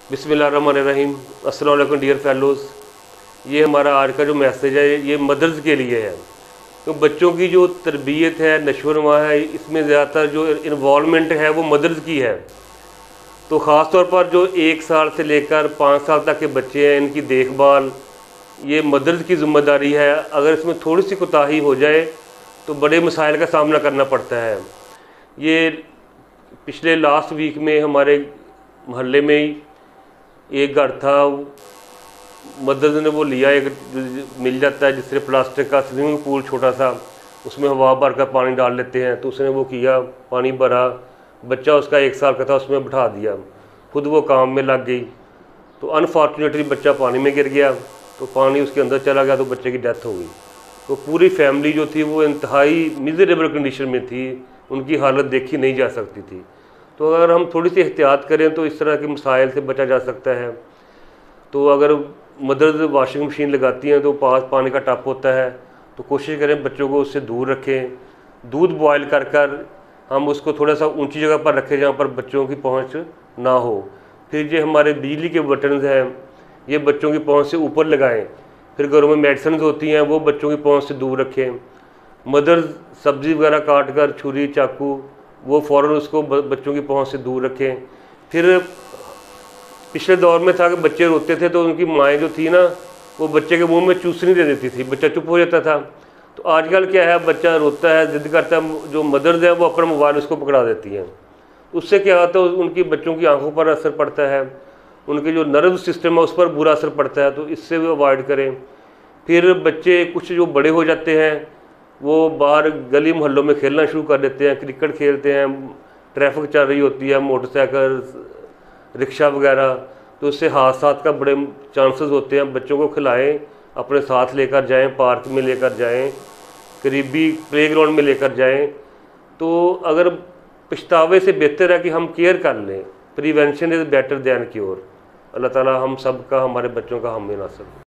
बिस्मिल्लाहिर्रहमानिर्रहीम। अस्सलाम वालेकुम डियर फेलोज़। ये हमारा आज का जो मैसेज है ये मदर्स के लिए है। तो बच्चों की जो तरबियत है, नशो नुमा है, इसमें ज़्यादातर जो इन्वॉल्वमेंट है वो मदर्स की है। तो ख़ास तौर पर जो 1 साल से लेकर 5 साल तक के बच्चे हैं, इनकी देखभाल ये मदर्स की ज़िम्मेदारी है। अगर इसमें थोड़ी सी कोताही हो जाए तो बड़े मसाइल का सामना करना पड़ता है। ये पिछले लास्ट वीक में हमारे मोहल्ले में ही एक घर था, मदर्स ने वो लिया, एक मिल जाता है जिससे प्लास्टिक का स्विमिंग पूल छोटा सा, उसमें हवा भर कर पानी डाल लेते हैं। तो उसने वो किया, पानी भरा, बच्चा उसका 1 साल का था, उसमें बिठा दिया, खुद वो काम में लग गई। तो अनफॉर्चुनेटली बच्चा पानी में गिर गया, तो पानी उसके अंदर चला गया, तो बच्चे की डेथ हो गई। तो पूरी फैमिली जो थी वो इंतहाई मिज़रेबल कंडीशन में थी, उनकी हालत देखी नहीं जा सकती थी। तो अगर हम थोड़ी सी एहतियात करें तो इस तरह के मसाइल से बचा जा सकता है। तो अगर मदर्स वॉशिंग मशीन लगाती हैं तो पास पानी का टप होता है, तो कोशिश करें बच्चों को उससे दूर रखें। दूध बॉयल कर कर हम उसको थोड़ा सा ऊंची जगह पर रखें जहाँ पर बच्चों की पहुँच ना हो। फिर ये हमारे बिजली के बटन्स हैं, ये बच्चों की पहुँच से ऊपर लगाएं। फिर घरों में मेडिसिन होती हैं, वो बच्चों की पहुँच से दूर रखें। मदर्स सब्ज़ी वगैरह काट कर छुरी चाकू वो फ़ौरन उसको बच्चों की पहुंच से दूर रखें। फिर पिछले दौर में था कि बच्चे रोते थे तो उनकी माएँ जो थी ना, वो बच्चे के मुंह में चूसनी दे देती थी, बच्चा चुप हो जाता था। तो आजकल क्या है, बच्चा रोता है, ज़िद करता है, जो मदर्स है वो अपना मोबाइल उसको पकड़ा देती हैं। उससे क्या होता है, उनकी बच्चों की आँखों पर असर पड़ता है, उनके जो नर्व सिस्टम है उस पर बुरा असर पड़ता है। तो इससे वो अवॉइड करें। फिर बच्चे कुछ जो बड़े हो जाते हैं वो बाहर गली मोहल्लों में खेलना शुरू कर देते हैं, क्रिकेट खेलते हैं, ट्रैफिक चल रही होती है, मोटरसाइकिल रिक्शा वगैरह, तो उससे हादसात का बड़े चांसेस होते हैं। बच्चों को खिलाएं, अपने साथ लेकर जाएं, पार्क में लेकर जाएं, करीबी प्लेग्राउंड में लेकर जाएं। तो अगर पछतावे से बेहतर है कि हम केयर कर लें। Prevention is better than cure. Allah Ta'ala हम सब का, हमारे बच्चों का हम नासिब।